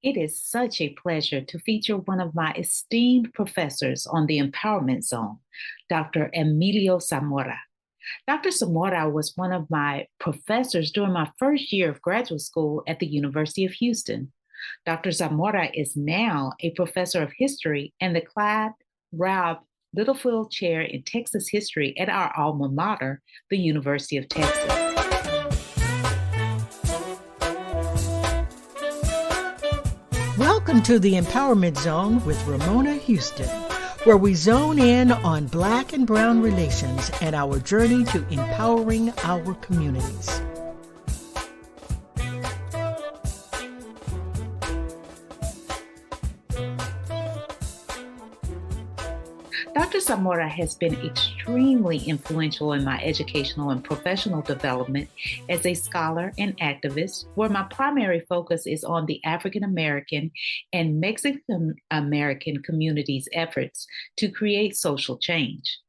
It is such a pleasure to feature one of my esteemed professors on the Empowerment Zone, Dr. Emilio Zamora. Dr. Zamora was one of my professors during my first year of graduate school at the University of Houston. Dr. Zamora is now a professor of history and the Clyde Raub Littlefield Chair in Texas History at our alma mater, the University of Texas. Welcome to the Empowerment Zone with Ramona Houston, where we zone in on Black and Brown relations and our journey to empowering our communities. Dr. Zamora has been extremely influential in my educational and professional development as a scholar and activist, where my primary focus is on the African American and Mexican American communities' efforts to create social change.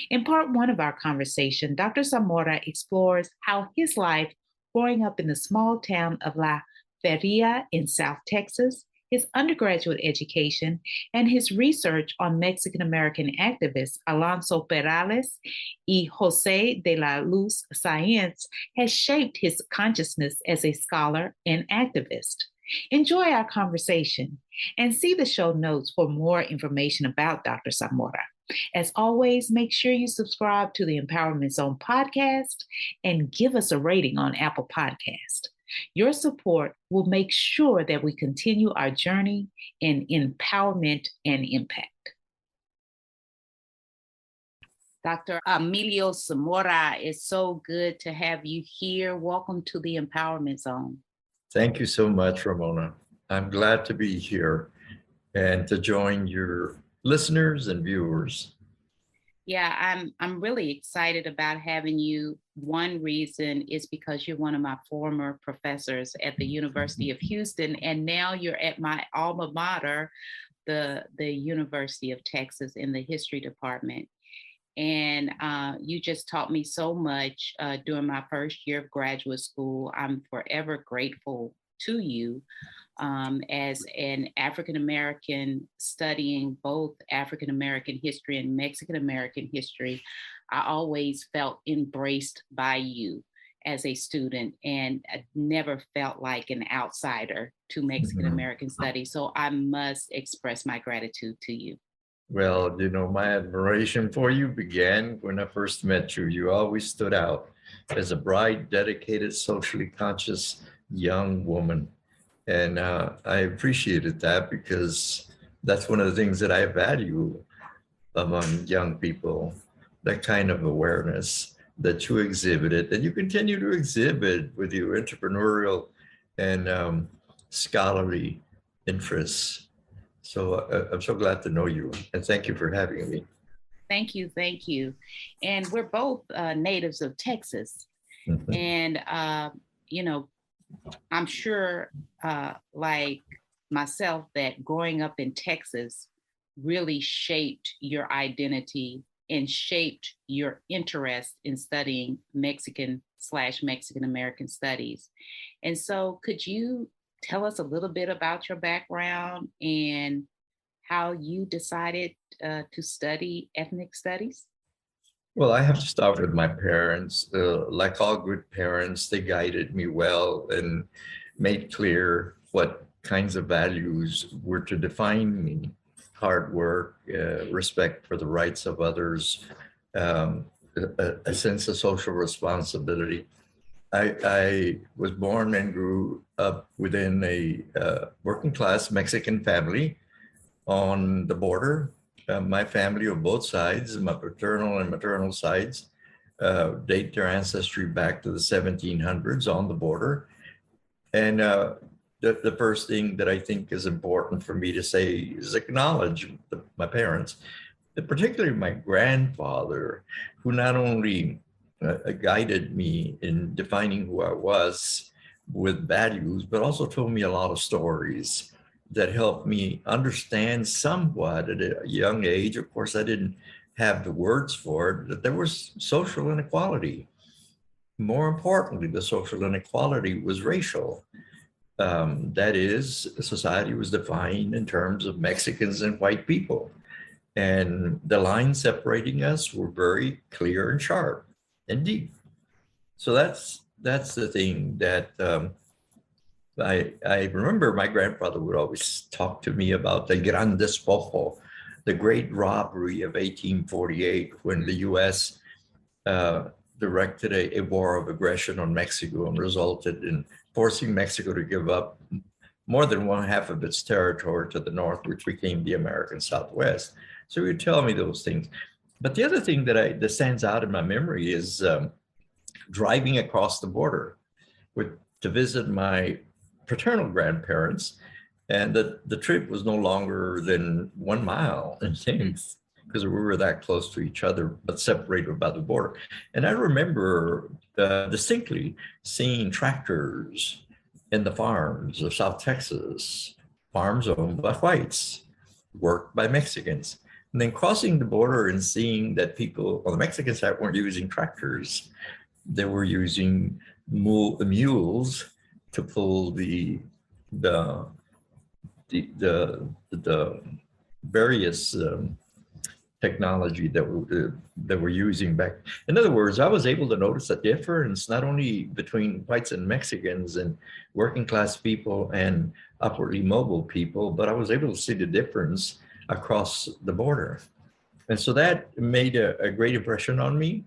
In part one of our conversation, Dr. Zamora explores how his life growing up in the small town of La Feria in South Texas, his undergraduate education, and his research on Mexican American activists Alonso Perales y Jose de la Luz Sáenz has shaped his consciousness as a scholar and activist. Enjoy our conversation and see the show notes for more information about Dr. Zamora. As always, make sure you subscribe to the Empowerment Zone podcast and give us a rating on Apple Podcast. Your support will make sure that we continue our journey in empowerment and impact. Dr. Emilio Zamora, it's so good to have you here. Welcome to the Empowerment Zone. Thank you so much, Ramona. I'm glad to be here and to join your listeners and viewers. Yeah, I'm really excited about having you. One reason is because you're one of my former professors at the University of Houston, and now you're at my alma mater, the University of Texas, in the history department. And you just taught me so much during my first year of graduate school. I'm forever grateful to you. As an African American studying both African American history and Mexican American history, I always felt embraced by you as a student, and I never felt like an outsider to Mexican American studies. So I must express my gratitude to you. Well, my admiration for you began when I first met you. You always stood out as a bright, dedicated, socially conscious young woman. And I appreciated that because that's one of the things that I value among young people, that kind of awareness that you exhibited, that you continue to exhibit with your entrepreneurial and scholarly interests. So I'm so glad to know you, and thank you for having me. Thank you. And we're both natives of Texas. Mm-hmm. And, I'm sure, like myself, that growing up in Texas really shaped your identity and shaped your interest in studying Mexican/Mexican American studies. And so could you tell us a little bit about your background and how you decided to study ethnic studies? Well, I have to start with my parents. Like all good parents, they guided me well and made clear what kinds of values were to define me: hard work, respect for the rights of others, a sense of social responsibility. I was born and grew up within a working class Mexican family on the border. My family of both sides, my paternal and maternal sides, date their ancestry back to the 1700s on the border. And the first thing that I think is important for me to say is acknowledge my parents, particularly my grandfather, who not only guided me in defining who I was with values, but also told me a lot of stories that helped me understand somewhat at a young age. Of course, I didn't have the words for it, that there was social inequality. More importantly, the social inequality was racial. That is, society was defined in terms of Mexicans and white people. And the lines separating us were very clear and sharp and deep. So that's the thing that I remember my grandfather would always talk to me about the Gran Despojo, the great robbery of 1848, when the U.S. Directed a war of aggression on Mexico and resulted in forcing Mexico to give up more than one half of its territory to the north, which became the American Southwest. So he would tell me those things. But the other thing that stands out in my memory is driving across the border to visit my paternal grandparents. And the trip was no longer than 1 mile in length because we were that close to each other, but separated by the border. And I remember distinctly seeing tractors in the farms of South Texas, farms owned by whites, worked by Mexicans. And then crossing the border and seeing that people on the Mexican side weren't using tractors. They were using mules to pull the various technology that we're using back. In other words, I was able to notice a difference not only between whites and Mexicans and working class people and upwardly mobile people, but I was able to see the difference across the border. And so that made a great impression on me.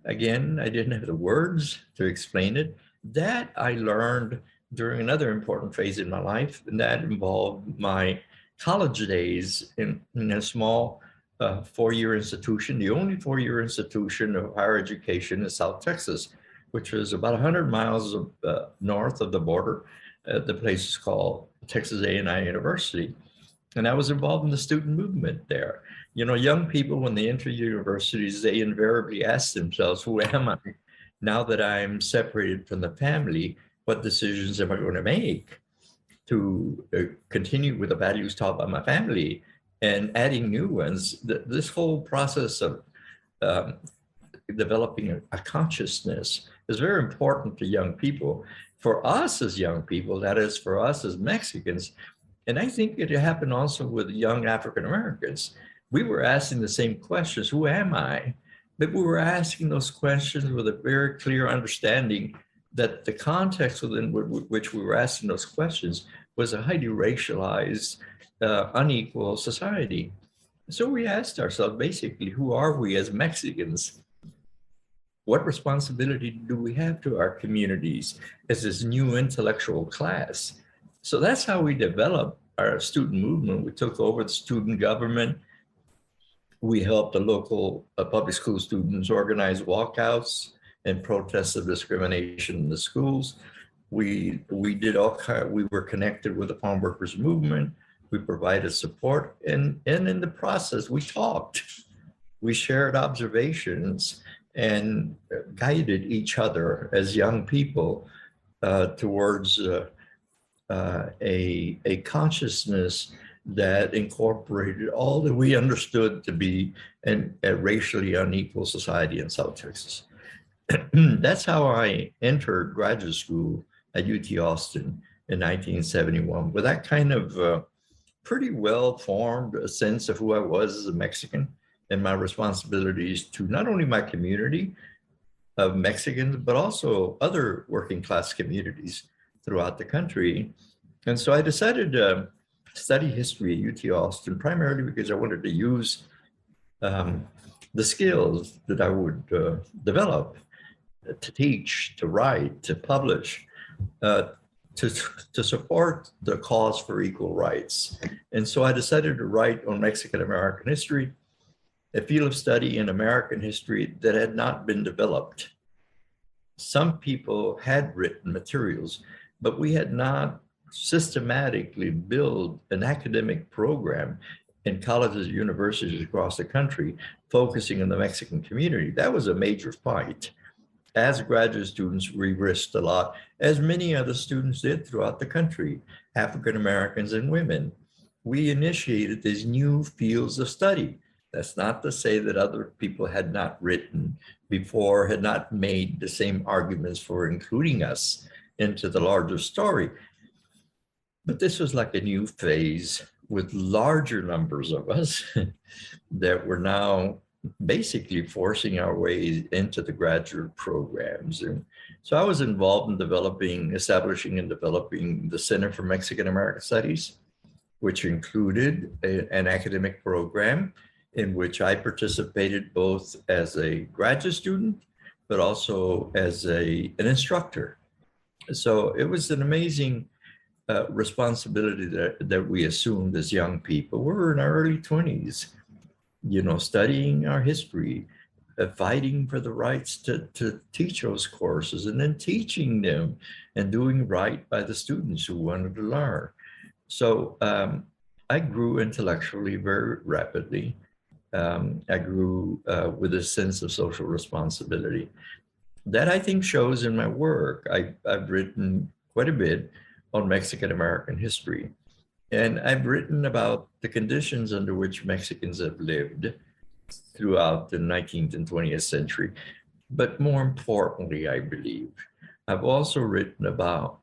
Again, I didn't have the words to explain it. That I learned during another important phase in my life, and that involved my college days in a small four-year institution, the only four-year institution of higher education in South Texas, which is about 100 miles north of the border. The place is called Texas A&I University. And I was involved in the student movement there. You know, young people, when they enter universities, they invariably ask themselves, who am I? Now that I'm separated from the family, what decisions am I going to make to continue with the values taught by my family and adding new ones? This whole process of developing a consciousness is very important to young people. For us as young people, that is, for us as Mexicans, and I think it happened also with young African Americans. We were asking the same questions, who am I? But we were asking those questions with a very clear understanding that the context within which we were asking those questions was a highly racialized, unequal society. So we asked ourselves, basically, who are we as Mexicans? What responsibility do we have to our communities as this new intellectual class? So that's how we developed our student movement. We took over the student government. We helped the local public school students organize walkouts and protests of discrimination in the schools. We were connected with the farm workers movement. We provided support, and in the process, we talked. We shared observations and guided each other as young people towards a consciousness that incorporated all that we understood to be a racially unequal society in South Texas. That's how I entered graduate school at UT Austin in 1971, with that kind of pretty well-formed sense of who I was as a Mexican and my responsibilities to not only my community of Mexicans, but also other working class communities throughout the country. And so I decided to study history at UT Austin, primarily because I wanted to use the skills that I would develop to teach, to write, to publish, to support the cause for equal rights. And so I decided to write on Mexican American history, a field of study in American history that had not been developed. Some people had written materials, but we had not systematically built an academic program in colleges and universities across the country focusing on the Mexican community. That was a major fight. As graduate students, we risked a lot, as many other students did throughout the country, African Americans and women. We initiated these new fields of study. That's not to say that other people had not written before, had not made the same arguments for including us into the larger story. But this was like a new phase with larger numbers of us that were now basically forcing our way into the graduate programs. And so I was involved in establishing and developing the Center for Mexican American Studies, which included an academic program in which I participated both as a graduate student, but also as an instructor. So it was an amazing responsibility that we assumed as young people. We were in our early 20s, studying our history, fighting for the rights to teach those courses, and then teaching them and doing right by the students who wanted to learn. So I grew intellectually very rapidly. I grew with a sense of social responsibility. That I think shows in my work. I've written quite a bit on Mexican American history. And I've written about the conditions under which Mexicans have lived throughout the 19th and 20th century. But more importantly, I believe, I've also written about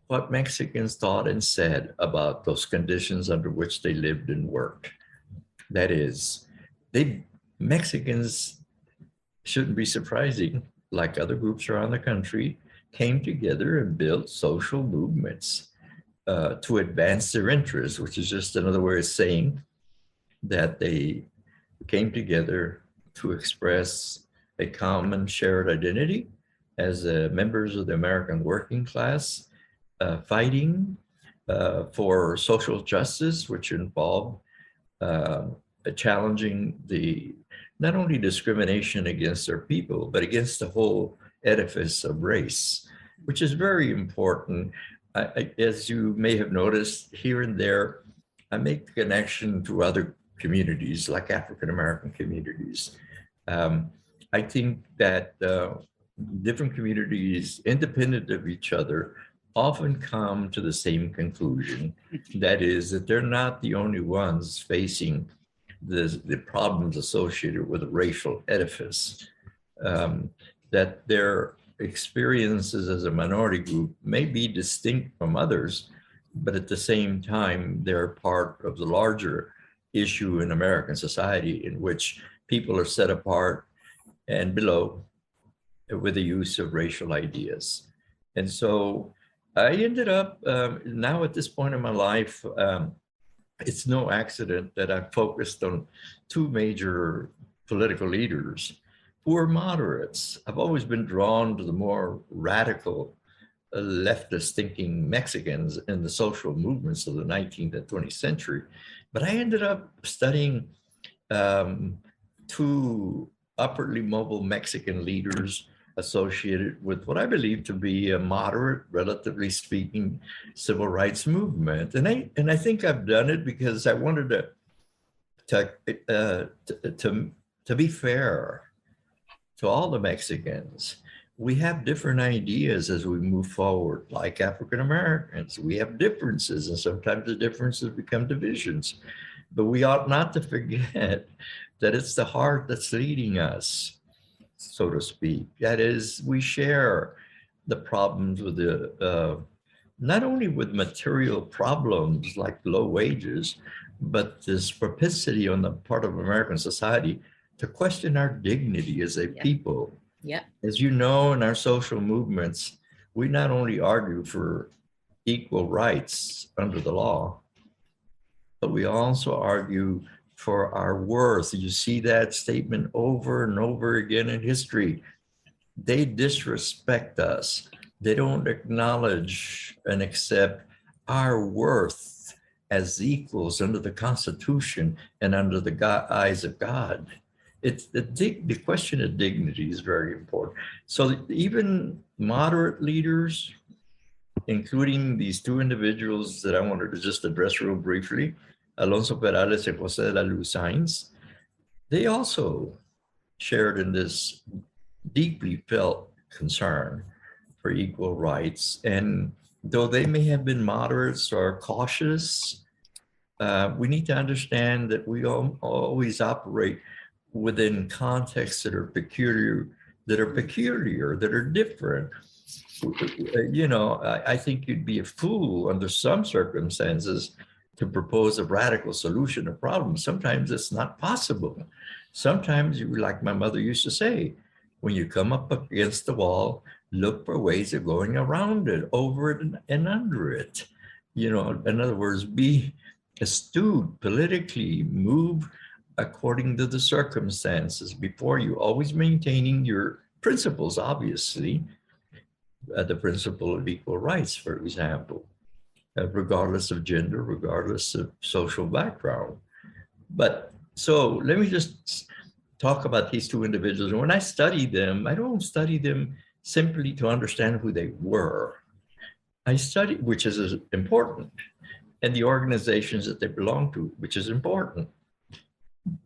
what Mexicans thought and said about those conditions under which they lived and worked. That is, Mexicans, shouldn't be surprising, like other groups around the country, came together and built social movements to advance their interests, which is just another way of saying that they came together to express a common shared identity as members of the American working class, fighting for social justice, which involved challenging not only discrimination against their people, but against the whole edifice of race, which is very important. As you may have noticed, here and there, I make the connection to other communities, like African American communities. I think that different communities, independent of each other, often come to the same conclusion. That is, that they're not the only ones facing the problems associated with the racial edifice, that their experiences as a minority group may be distinct from others, but at the same time, they're part of the larger issue in American society in which people are set apart and below with the use of racial ideas. And so I ended up now at this point in my life, it's no accident that I focused on two major political leaders who are moderates. I've always been drawn to the more radical leftist thinking Mexicans in the social movements of the 19th and 20th century. But I ended up studying two upwardly mobile Mexican leaders associated with what I believe to be a moderate, relatively speaking, civil rights movement. And I think I've done it because I wanted to be fair to all the Mexicans. We have different ideas as we move forward, like African Americans. We have differences, and sometimes the differences become divisions. But we ought not to forget that it's the heart that's leading us, so to speak. That is, we share the problems with not only with material problems like low wages, but this propensity on the part of American society to question our dignity as a people. Yeah. As you know, in our social movements, we not only argue for equal rights under the law, but we also argue for our worth. You see that statement over and over again in history. They disrespect us. They don't acknowledge and accept our worth as equals under the Constitution and under the eyes of God. It's the question of dignity is very important. So even moderate leaders, including these two individuals that I wanted to just address real briefly, Alonso Perales and Jose de la Luz Sainz, they also shared in this deeply felt concern for equal rights. And though they may have been moderates or cautious, we need to understand that we always operate within contexts that are peculiar, that are different. I think you'd be a fool under some circumstances to propose a radical solution to problems. Sometimes it's not possible. Sometimes, like my mother used to say, when you come up against the wall, look for ways of going around it, over it, and under it. In other words, be astute politically, move according to the circumstances before you, always maintaining your principles, obviously, the principle of equal rights, for example, regardless of gender, regardless of social background. But so let me just talk about these two individuals. And when I study them, I don't study them simply to understand who they were. I study, which is important, and the organizations that they belong to, which is important.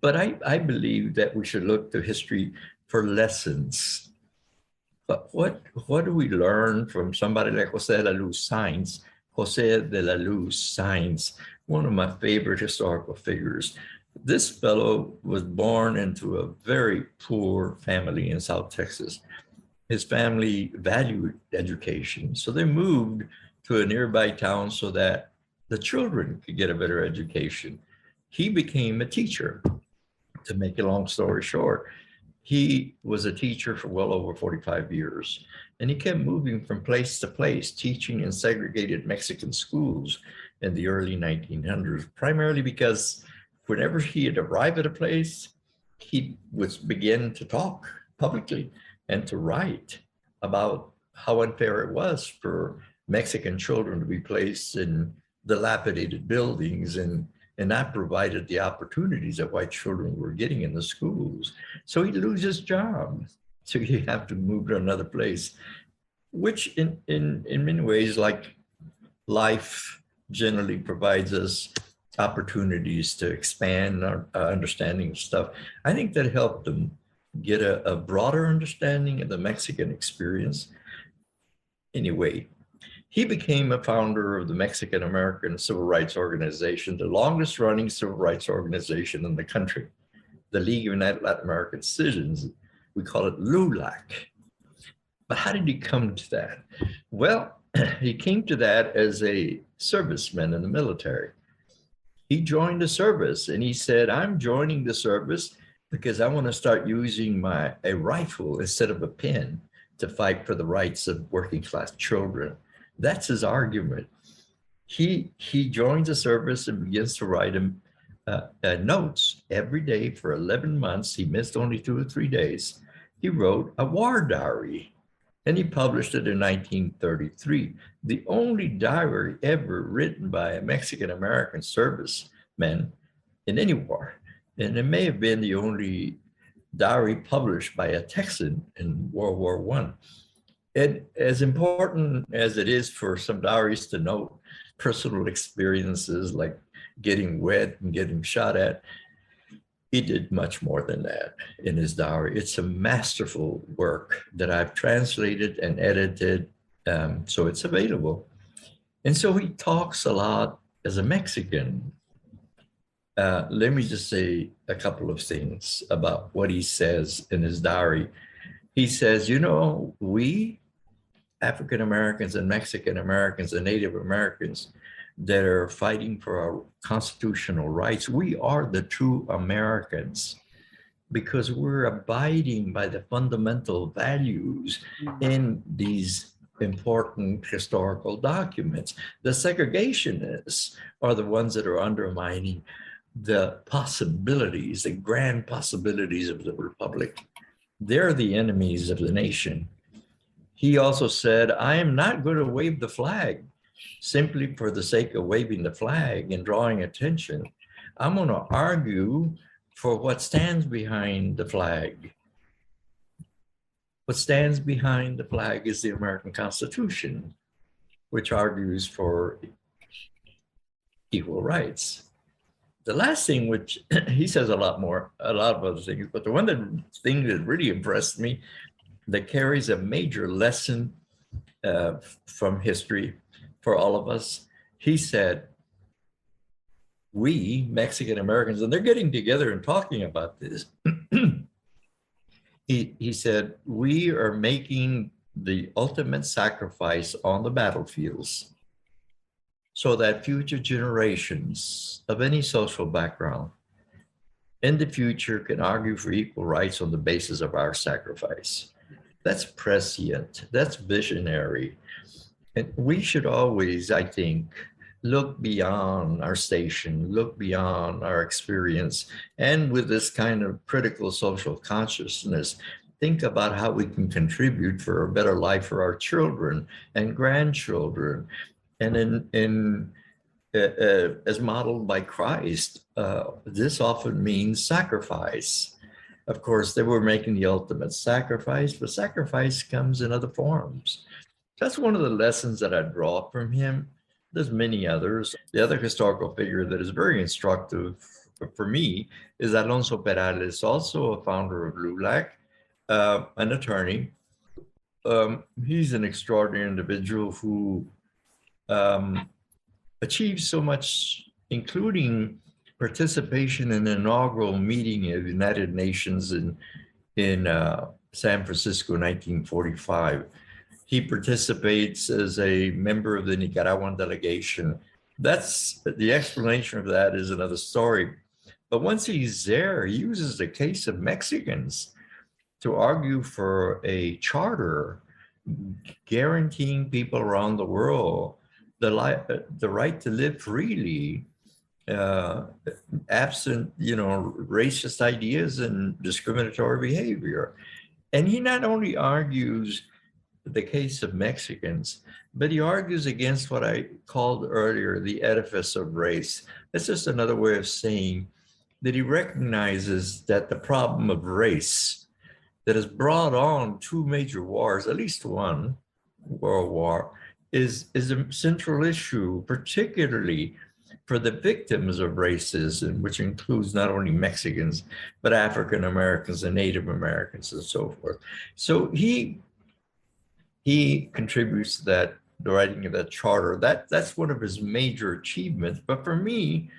But I believe that we should look to history for lessons. But what do we learn from somebody like José de la Luz Sainz, one of my favorite historical figures? This fellow was born into a very poor family in South Texas. His family valued education, so they moved to a nearby town so that the children could get a better education. He became a teacher. To make a long story short, he was a teacher for well over 45 years, and he kept moving from place to place, teaching in segregated Mexican schools in the early 1900s, primarily because whenever he'd arrive at a place, he would begin to talk publicly and to write about how unfair it was for Mexican children to be placed in dilapidated buildings and not provided the opportunities that white children were getting in the schools. So he'd lose his job. So he'd have to move to another place, which in many ways, like life generally provides us opportunities to expand our understanding of stuff. I think that helped them get a broader understanding of the Mexican experience. Anyway, he became a founder of the Mexican American Civil Rights Organization, the longest running civil rights organization in the country, the League of United Latin American Citizens. We call it LULAC. But how did he come to that? Well, he came to that as a serviceman in the military. He joined the service and he said, I'm joining the service because I want to start using a rifle instead of a pen to fight for the rights of working class children. That's his argument. He joins the service and begins to write him notes every day for 11 months. He missed only 2 or 3 days. He wrote a war diary and he published it in 1933. The only diary ever written by a Mexican American serviceman in any war. And it may have been the only diary published by a Texan in World War I. And as important as it is for some diaries to note personal experiences like getting wet and getting shot at, he did much more than that in his diary. It's a masterful work that I've translated and edited, so it's available. And so he talks a lot as a Mexican. Let me just say a couple of things about what he says in his diary. He says, we African Americans and Mexican Americans and Native Americans that are fighting for our constitutional rights, we are the true Americans because we're abiding by the fundamental values in these important historical documents. The segregationists are the ones that are undermining the possibilities, the grand possibilities of the Republic. They're the enemies of the nation. He also said, I am not going to wave the flag simply for the sake of waving the flag and drawing attention. I'm going to argue for what stands behind the flag. What stands behind the flag is the American Constitution, which argues for equal rights. The last thing, which he says a lot of other things, but the thing that really impressed me, that carries a major lesson from history for all of us. He said, we Mexican Americans, and they're getting together and talking about this. He said, we are making the ultimate sacrifice on the battlefields so that future generations of any social background in the future can argue for equal rights on the basis of our sacrifice. That's prescient, that's visionary. And we should always, I think, look beyond our station, look beyond our experience, and with this kind of critical social consciousness, think about how we can contribute for a better life for our children and grandchildren. And as modeled by Christ, this often means sacrifice. Of course, they were making the ultimate sacrifice, but sacrifice comes in other forms. That's one of the lessons that I draw from him. There's many others. The other historical figure that is very instructive for me is Alonso Perales, also a founder of LULAC, an attorney. He's an extraordinary individual who achieved so much, including participation in an inaugural meeting of the United Nations in San Francisco, 1945. He participates as a member of the Nicaraguan delegation. That's the explanation of that is another story. But once he's there, he uses the case of Mexicans to argue for a charter guaranteeing people around the world the right to live freely, absent, racist ideas and discriminatory behavior. And he not only argues the case of Mexicans, but he argues against what I called earlier the edifice of race. That's just another way of saying that he recognizes that the problem of race that has brought on two major wars, at least one world war, is a central issue, particularly for the victims of racism, which includes not only Mexicans, but African Americans and Native Americans and so forth. So he contributes to that, the writing of that charter. That's one of his major achievements. But for me,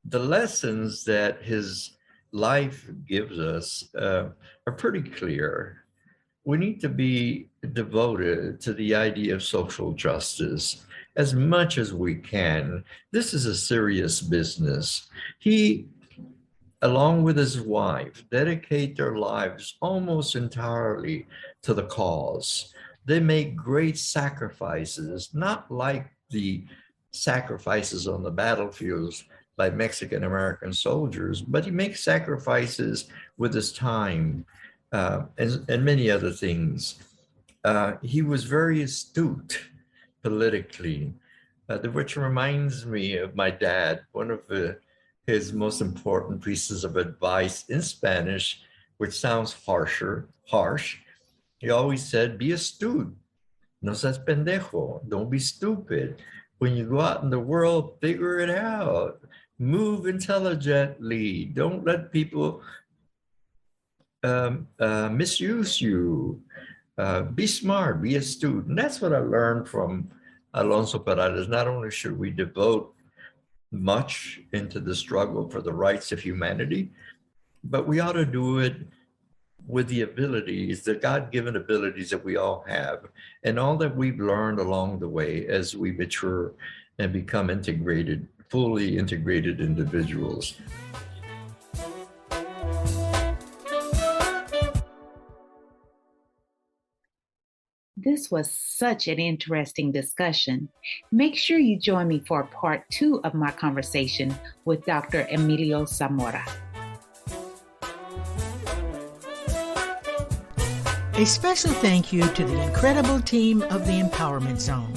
the lessons that his life gives us are pretty clear. We need to be devoted to the idea of social justice as much as we can. This is a serious business. He, along with his wife, dedicate their lives almost entirely to the cause. They make great sacrifices, not like the sacrifices on the battlefields by Mexican American soldiers, but he makes sacrifices with his time and many other things. He was very astute politically, which reminds me of my dad. One of his most important pieces of advice in Spanish, which sounds harsh, he always said, be astute, no seas pendejo, don't be stupid. When you go out in the world, figure it out, move intelligently, don't let people misuse you, be smart, be astute. And that's what I learned from Alonso Perales. Not only should we devote much into the struggle for the rights of humanity, but we ought to do it with the abilities, the God-given abilities that we all have, and all that we've learned along the way as we mature and become integrated, fully integrated individuals. This was such an interesting discussion. Make sure you join me for part 2 of my conversation with Dr. Emilio Zamora. A special thank you to the incredible team of the Empowerment Zone.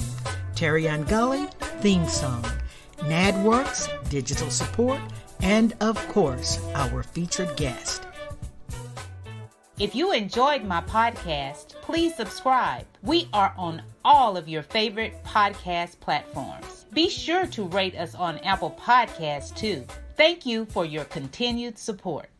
Terry Gully, theme song, NADWorks, digital support, and of course, our featured guest. If you enjoyed my podcast, please subscribe. We are on all of your favorite podcast platforms. Be sure to rate us on Apple Podcasts too. Thank you for your continued support.